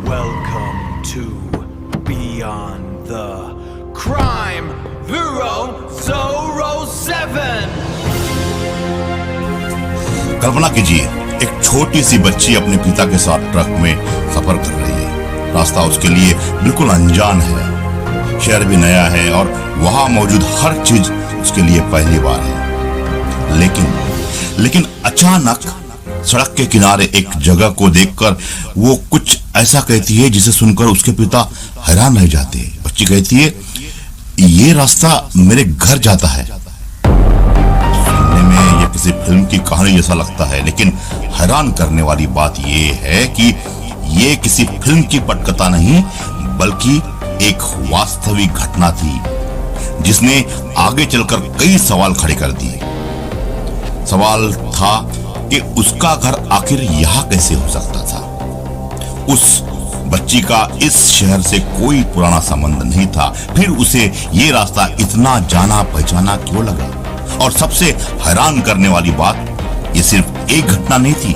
Welcome to Beyond the Crime Bureau Zorro 7. कल्पना कीजिए, एक छोटी सी बच्ची अपने पिता के साथ ट्रक में सफर कर रही है। रास्ता उसके लिए बिल्कुल अनजान है, शहर भी नया है और वहां मौजूद हर चीज उसके लिए पहली बार है। लेकिन अचानक सड़क के किनारे एक जगह को देखकर वो कुछ ऐसा कहती है जिसे सुनकर उसके पिता हैरान रह जाते हैं। बच्ची कहती है, ये रास्ता मेरे घर जाता है। सुनने में ये किसी फिल्म की कहानी जैसा लगता है, लेकिन हैरान करने वाली बात ये है कि ये किसी फिल्म की पटकथा नहीं, बल्कि एक वास्तविक घटना थी जिसने आगे चलकर कई सवाल खड़े कर दिए। सवाल था कि उसका घर आखिर यहाँ कैसे हो सकता था। उस बच्ची का इस शहर से कोई पुराना संबंध नहीं था, फिर उसे ये रास्ता इतना जाना पहचाना क्यों लगा। और सबसे हैरान करने वाली बात, ये सिर्फ एक घटना नहीं थी।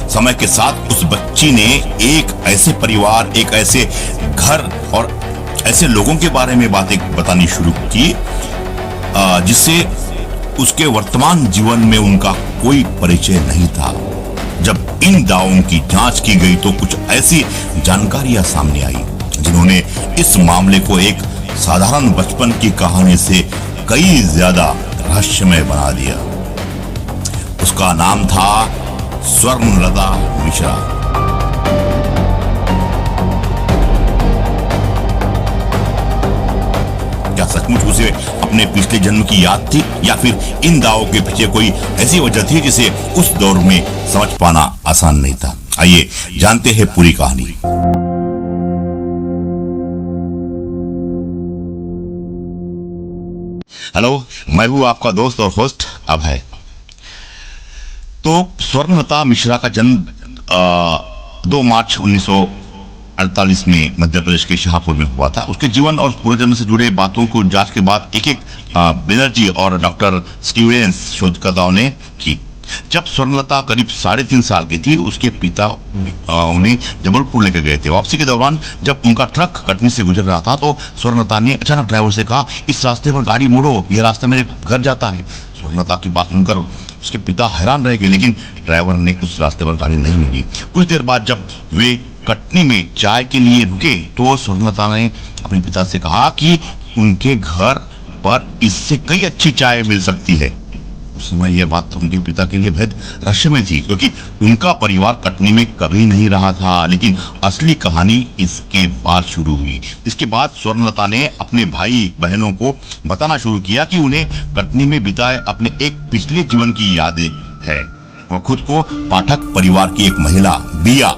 समय के साथ उस बच्ची ने एक ऐसे परिवार, एक ऐसे घर और ऐसे लोगों के बारे में बातें बतानी शुरू की जिससे उसके वर्तमान जीवन में उनका कोई परिचय नहीं था। जब इन दावों की जांच की गई तो कुछ ऐसी जानकारियां सामने आई जिन्होंने इस मामले को एक साधारण बचपन की कहानी से कई ज्यादा रहस्यमय बना दिया। उसका नाम था स्वर्णलता मिश्रा। क्या सचमुच उसे अपने पिछले जन्म की याद थी, या फिर इन दावों के पीछे कोई ऐसी वजह थी जिसे उस दौर में समझ पाना आसान नहीं था। आइए जानते हैं पूरी कहानी। हेलो, मैं हूँ आपका दोस्त और होस्ट अभय। तो स्वर्णलता मिश्रा का जन्म 2 मार्च 1948 में मध्य प्रदेश के शाहपुर में हुआ था। उसके जीवन और पूर्वजन्म से जुड़े बातों को जांच के बाद एक बनर्जी और डॉक्टर स्टीवेंस शोधकर्ताओं ने की। जब स्वर्णलता करीब 3.5 साल की थी, उसके पिता उन्हें जबलपुर लेकर गए थे। वापसी के दौरान जब उनका ट्रक कटनी से गुजर रहा था तो स्वर्णलता ने अचानक ड्राइवर से कहा, इस रास्ते पर गाड़ी मोड़ो, ये रास्ता मेरे घर जाता है। स्वर्णलता की बात सुनकर उसके पिता हैरान रह गए, लेकिन ड्राइवर ने उस रास्ते पर गाड़ी नहीं मोड़ी। कुछ देर बाद जब वे कटनी में चाय के लिए रुके तो स्वर्णलता ने अपने पिता से कहा कि उनके घर पर इससे कई अच्छी चाय मिल सकती है। उस समय यह बात उनके पिता के लिए बेहद रहस्यमय थी, क्योंकि उनका परिवार कटनी में कभी नहीं रहा था। लेकिन असली कहानी इसके बाद शुरू हुई। इसके बाद स्वर्णलता ने अपने भाई बहनों को बताना शुरू किया कि उन्हें कटनी में बिताए अपने एक पिछले जीवन की यादें है। वह खुद को पाठक परिवार की एक महिला बिया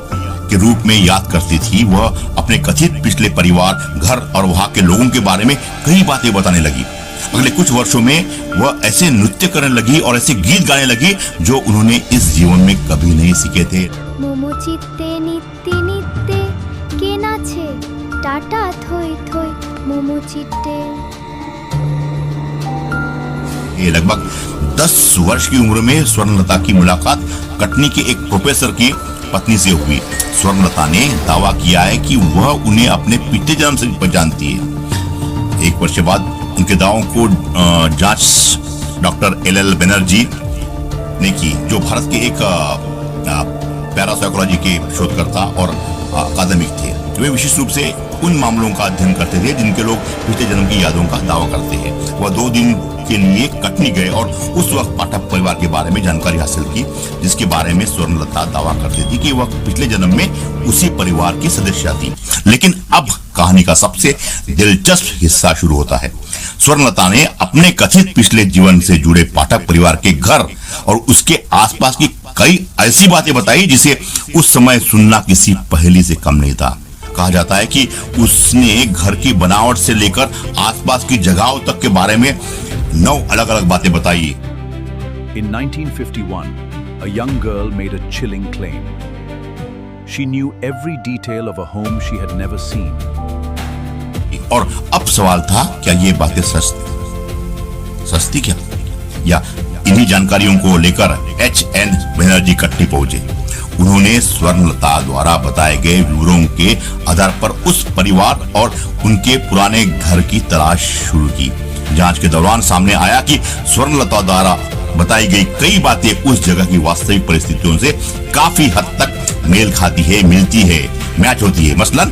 के रूप में याद करती थी। वह अपने कथित पिछले परिवार, घर और वहां के लोगों के बारे में कई बातें बताने लगी। अगले कुछ वर्षों में वह ऐसे नृत्य करने लगी और ऐसे गीत गाने लगी जो उन्होंने इस जीवन में कभी नहीं सीखे थे। मोमो चित्ते नित्ते नित्ते के नाचे टाटा थोई थोई मोमो चित्ते। ये लगभग 10 वर्ष की उम्र में स्वर्णलता की मुलाकात कटनी के एक प्रोफेसर की पत्नी से हुई। स्वर्णलता ने दावा किया है कि वह उन्हें अपने पिछले जन्म से पहचानती है। 1 वर्ष बाद उनके दावों को जांच डॉक्टर एल बनर्जी ने की, जो भारत के एक पैरासाइकोलॉजी के शोधकर्ता और अकादमिक थे। वे विशेष रूप से उन मामलों का अध्ययन करते थे जिनके लोग पिछले जन्म की यादों का दावा करते हैं। वह 2 दिन के लिए कटनी गए और उस वक्त पाठक परिवार के बारे में जानकारी हासिल की, जिसके बारे में स्वर्णलता दावा करती थी कि वह पिछले जन्म में उसी परिवार की सदस्य थी। लेकिन अब कहानी का सबसे दिलचस्प हिस्सा शुरू होता है। स्वर्णलता ने अपने कथित पिछले जीवन से जुड़े पाठक परिवार के घर और उसके आसपास की कई ऐसी बातें बताई जिसे उस समय सुनना किसी पहेली से कम नहीं था। कहा जाता है कि उसने घर की बनावट से लेकर आसपास की जगहों तक के बारे में 9 अलग-अलग बातें बताई। In 1951, a young girl made a chilling claim. She knew every detail of a home she had never seen. और अब सवाल था, क्या ये बातें सस्ती क्या? या इन्हीं जानकारियों को लेकर H.N. बनर्जी कटनी पहुंचे। उन्होंने स्वर्णलता द्वारा बताए गए विवरणों के आधार पर उस परिवार और उनके पुराने घर की तलाश शुरू की। जांच के दौरान सामने आया कि स्वर्णलता द्वारा बताई गई कई बातें उस जगह की वास्तविक परिस्थितियों से काफी हद तक मेल खाती है, मिलती है, मैच होती है। मसलन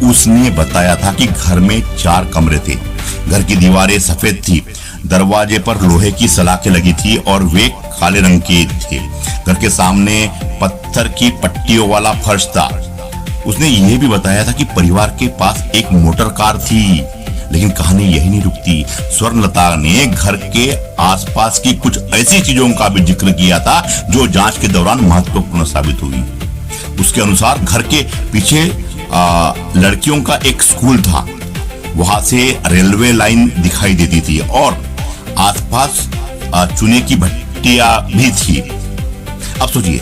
उसने बताया था कि घर में 4 कमरे थे, घर की दीवारें सफेद थी, दरवाजे पर लोहे की सलाखें लगी थी और वे काले रंग के थे। घर के सामने पत्थर की पट्टियों वाला फर्श था। उसने यह भी बताया था कि परिवार के पास एक मोटर कार थी। लेकिन कहानी यही नहीं रुकती। स्वर्णलता ने घर के आसपास की कुछ ऐसी चीजों का भी जिक्र किया था जो जांच के दौरान महत्वपूर्ण साबित हुई। उसके अनुसार घर के पीछे लड़कियों का एक स्कूल था, वहां से रेलवे लाइन दिखाई देती थी और आसपास चूने की भट्टियां भी थी। अब सोचिए,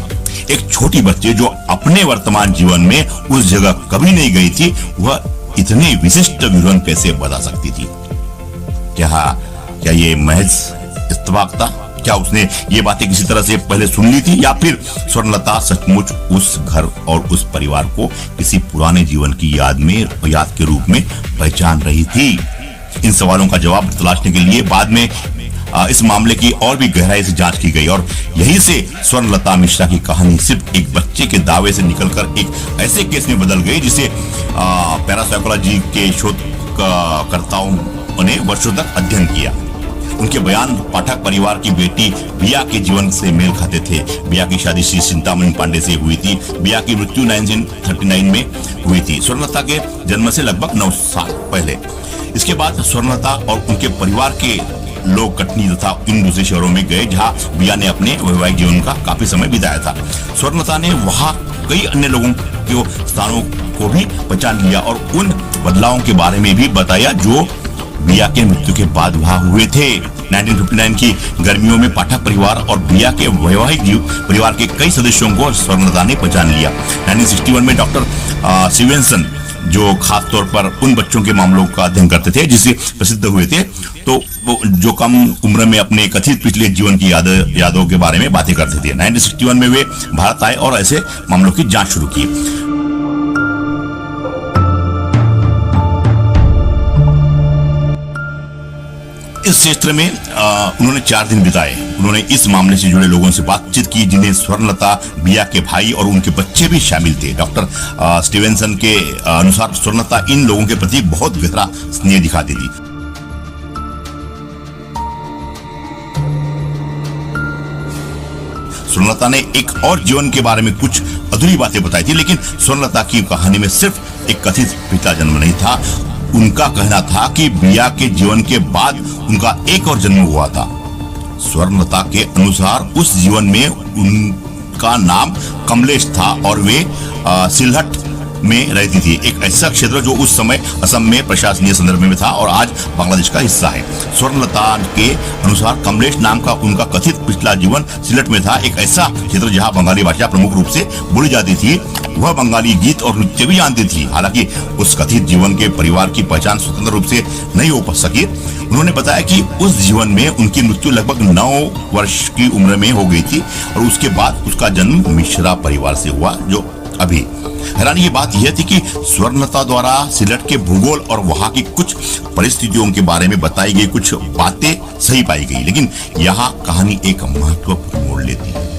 एक छोटी बच्ची जो अपने वर्तमान जीवन में उस जगह कभी नहीं गई थी, वह इतने विशिष्ट विवरण कैसे बता सकती थी? क्या ये महज इत्तेफाक था? क्या उसने ये बातें किसी तरह से पहले सुन ली थी, या फिर स्वर्णलता सचमुच उस घर और उस परिवार को किसी पुराने जीवन की याद के रूप में पहचान रही थी? इन सवालों का जवाब तलाशने के लिए बाद में इस मामले की और भी गहराई से जांच की गई और यहीं से स्वर्णलता मिश्रा की कहानी सिर्फ एक बच्चे के दावे से निकलकर एक ऐसे केस में बदल गई जिसे पैरासाइकोलॉजी के शोधकर्ताओं ने वर्षों तक अध्ययन किया। उनके बयान पाठक परिवार की बेटी बिया के जीवन से मेल खाते थे। बिया की शादी श्री चिंतामणि पांडे से हुई थी। बिया की मृत्यु 1939 में हुई थी, स्वर्णलता के जन्म से लगभग 9 साल पहले। इसके बाद स्वर्णलता और उनके परिवार के लोग कटनी तथा इन दूसरे शहरों में गए जहां बिया ने अपने वैवाहिक जीवन का काफी समय बिताया था। स्वर्णलता ने वहां कई अन्य लोगों के स्थानों को भी पहचान लिया और उन बदलावों के बारे में भी बताया जो बिया के मृत्यु के बाद वहां हुए थे। 1959 की गर्मियों में पाठक परिवार और बिया के वैवाहिक परिवार के कई सदस्यों को स्वर्णलता ने पहचान लिया। 1961 में डॉक्टर स्टीवेंसन, जो खास तौर पर उन बच्चों के मामलों का अध्ययन करते थे जिसे प्रसिद्ध हुए थे, तो वो जो कम उम्र में अपने कथित पिछले जीवन की यादों के बारे में बातें करते थे। 1961 में वे भारत आए और ऐसे मामलों की जांच शुरू की। इस क्षेत्र में उन्होंने 4 दिन बिताए। उन्होंने इस मामले से जुड़े लोगों से बातचीत की जिन्हें स्वर्णलता, बिया के भाई और उनके बच्चे भी शामिल थे। डॉक्टर स्टीवेंसन के अनुसार स्वर्णलता इन लोगों के प्रति बहुत गहरा स्नेह दिखाती थी। स्वर्णलता ने एक और जीवन के बारे में कुछ अधूरी बातें बताई थी, लेकिन स्वर्णलता की कहानी में सिर्फ एक कथित पिता जन्म नहीं था। उनका कहना था कि बिया के जीवन के बाद उनका एक और जन्म हुआ था। स्वर्णलता के अनुसार उस जीवन में उनका नाम कमलेश था और वे सिलहट में रहती थी, एक ऐसा क्षेत्र जो उस समय असम में प्रशासनिक संदर्भ में था और आज बांग्लादेश का हिस्सा है। स्वर्णलता के अनुसार कमलेश नाम का उनका कथित पिछला जीवन सिलहट में था, एक ऐसा क्षेत्र जहां बंगाली भाषा प्रमुख रूप से बोली जाती थी। वह बंगाली गीत और नृत्य भी जानती थी। हालांकि उस कथित जीवन के परिवार की पहचान स्वतंत्र रूप से नहीं हो सकी। उन्होंने बताया कि उस जीवन में उनकी मृत्यु लगभग 9 वर्ष की उम्र में हो गई थी और उसके बाद उसका जन्म मिश्रा परिवार से हुआ जो अभी। हैरानी की बात यह थी कि स्वर्णलता द्वारा सिलहट के भूगोल और वहां की कुछ परिस्थितियों के बारे में बताई गई कुछ बातें सही पाई गई, लेकिन यहाँ कहानी एक महत्वपूर्ण मोड़ लेती है।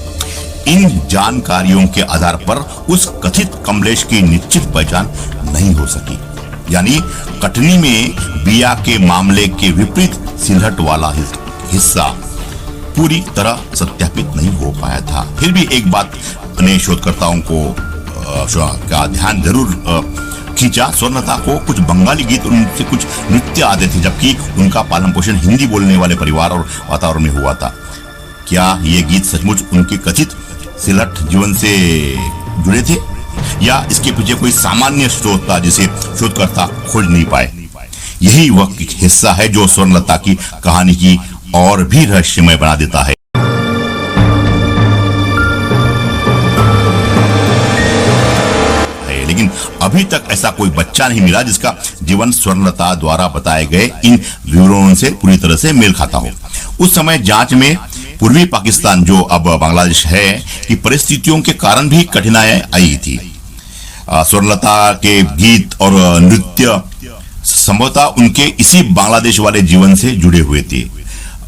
इन जानकारियों के आधार पर उस कथित कमलेश की निश्चित पहचान नहीं हो सकी। यानी कटनी में बिया के मामले के विपरीत सिलहट वाला हिस्सा पूरी तरह सत्यापित नहीं हो पाया था। फिर भी एक बात ने शोधकर्ताओं का ध्यान जरूर खींचा। स्वर्णलता को कुछ बंगाली गीत और उनसे कुछ नृत्य आते थे, जबकि उनका पालन पोषण हिंदी बोलने वाले परिवार और वातावरण में हुआ था। क्या ये गीत सचमुच उनके कथित सिलहट जीवन से जुड़े थे या इसके पीछे कोई सामान्य स्रोत था जिसे शोधकर्ता खोज नहीं पाए? यही वह हिस्सा है जो स्वर्णलता की कहानी की और भी रहस्यमय बना देता है। लेकिन अभी तक ऐसा कोई बच्चा नहीं मिला जिसका जीवन स्वर्णलता द्वारा बताए गए इन विवरणों से पूरी तरह से मेल खाता हो। उस समय जांच में पूर्वी पाकिस्तान जो अब बांग्लादेश है की परिस्थितियों के कारण भी कठिनाई आई थी। स्वर्णलता के गीत और नृत्य संभवतः उनके इसी बांग्लादेश वाले जीवन से जुड़े हुए थे।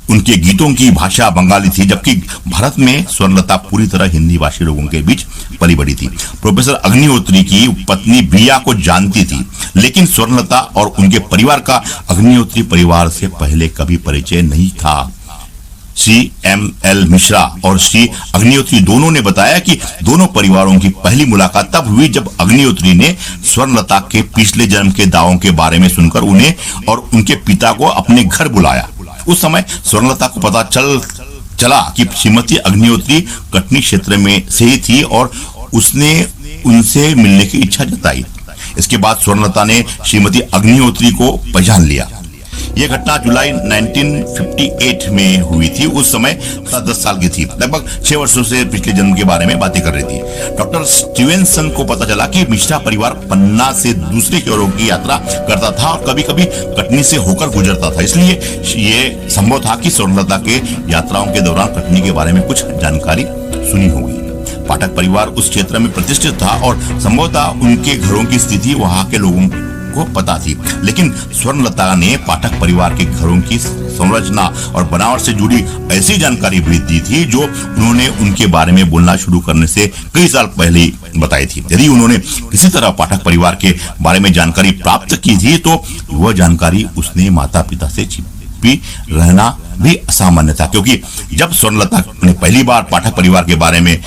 उनके गीतों की भाषा बंगाली थी, जबकि भारत में स्वर्णलता पूरी तरह हिंदी भाषी लोगों के बीच पली बड़ी थी। प्रोफेसर अग्निहोत्री की पत्नी बिया को जानती थी, लेकिन स्वर्णलता और उनके परिवार का अग्निहोत्री परिवार से पहले कभी परिचय नहीं था। श्री M.L. मिश्रा और श्री अग्निहोत्री दोनों ने बताया कि दोनों परिवारों की पहली मुलाकात तब हुई जब अग्निहोत्री ने स्वर्णलता के पिछले जन्म के दावों के बारे में सुनकर उन्हें और उनके पिता को अपने घर बुलाया। उस समय स्वर्णलता को पता चला कि श्रीमती अग्निहोत्री कटनी क्षेत्र में से ही थी और उसने उनसे मिलने की इच्छा जताई। इसके बाद स्वर्णलता ने श्रीमती अग्निहोत्री को पहचान लिया। यह घटना जुलाई 1958 में हुई थी। उस समय 10 साल की थी, लगभग 6 वर्षों से पिछले जन्म के बारे में बातें कर रही थी। डॉक्टर स्टीवेंसन को पता चला कि मिश्रा परिवार पन्ना से दूसरे शहरों की यात्रा करता था और कभी कभी कटनी से होकर गुजरता था, इसलिए ये संभव था कि स्वर्णलता के यात्राओं के दौरान कटनी के बारे में कुछ जानकारी सुनी होगी। पाठक परिवार उस क्षेत्र में प्रतिष्ठित था और संभवतः उनके घरों की स्थिति वहां के लोगों को पता थी, लेकिन स्वर्णलता ने पाठक परिवार के घरों की संरचना और बनावट से जुड़ी ऐसी जानकारी भी दी थी जो उन्होंने उनके बारे में बोलना शुरू करने से कई साल पहले बताई थी। यदि उन्होंने किसी तरह पाठक परिवार के बारे में जानकारी प्राप्त की थी तो वह जानकारी उसने माता पिता से छिपी रहना भी असामान्य था, क्योंकि जब स्वर्णलता ने पहली बार पाठक परिवार के बारे में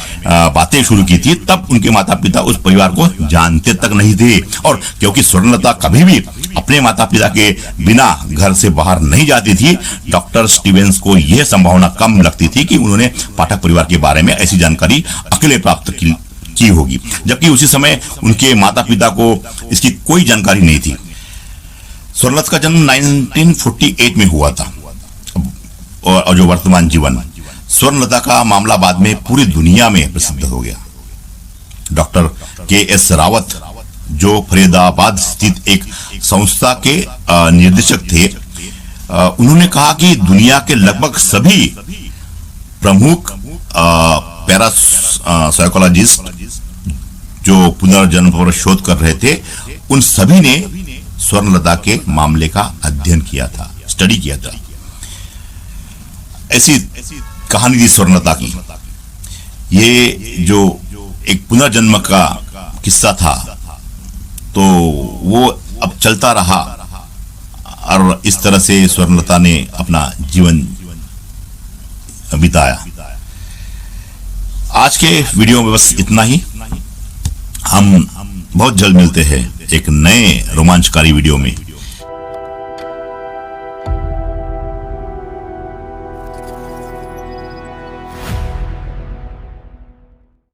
बातें शुरू की थी तब उनके माता पिता उस परिवार को जानते तक नहीं थे। और क्योंकि स्वर्णलता कभी भी अपने माता पिता के बिना घर से बाहर नहीं जाती थी, डॉक्टर स्टीवेंस को यह संभावना कम लगती थी कि उन्होंने पाठक परिवार के बारे में ऐसी जानकारी अकेले प्राप्त की होगी, जबकि उसी समय उनके माता पिता को इसकी कोई जानकारी नहीं थी। स्वर्णलता का जन्म 1948 में हुआ था और जो वर्तमान जीवन, स्वर्णलता का मामला बाद में पूरी दुनिया में प्रसिद्ध हो गया। Doctor K.S. रावत जो फरीदाबाद स्थित एक संस्था के निर्देशक थे, उन्होंने कहा कि दुनिया के लगभग सभी प्रमुख पैरासाइकोलॉजिस्ट जो पुनर्जन्म पर शोध कर रहे थे, उन सभी ने स्वर्णलता के मामले का अध्ययन किया था, स्टडी किया था। ऐसी कहानी थी स्वर्णलता की। ये जो एक पुनर्जन्म का किस्सा था तो वो अब चलता रहा और इस तरह से स्वर्णलता ने अपना जीवन बिताया। आज के वीडियो में बस इतना ही। हम बहुत जल्द मिलते हैं एक नए रोमांचकारी वीडियो में।